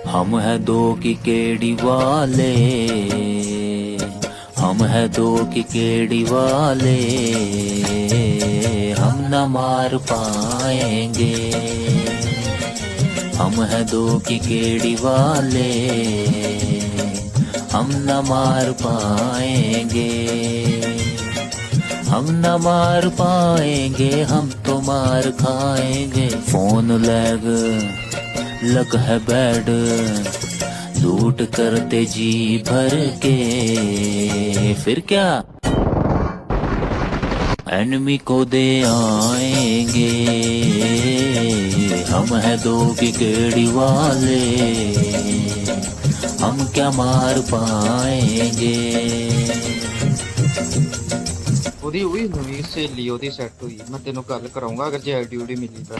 हम है दो की केड़ी वाले, हम है दो की केड़ी वाले, हम न मार पाएंगे। हम है दो की केड़ी वाले, हम न मार पाएंगे। हम न मार पाएंगे, हम तो मार खाएंगे। फोन लग है बैड, लूट करते जी भर के, फिर क्या एनिमी को दे आएंगे। हम है दो की केड़ी वाले, हम क्या मार पाएंगे। ਉਹਦੀ ਨਵੀਂ ਸਹੇਲੀ ਉਹਦੀ ਸੈੱਟ ਹੋਈ, ਮੈਂ ਤੈਨੂੰ ਗੱਲ ਕਰਾਉਂਗਾ ਅਗਰ ਜੇ ਆਈਡੀ ਉਡੀ ਮਿਲੀ ਤਾਂ।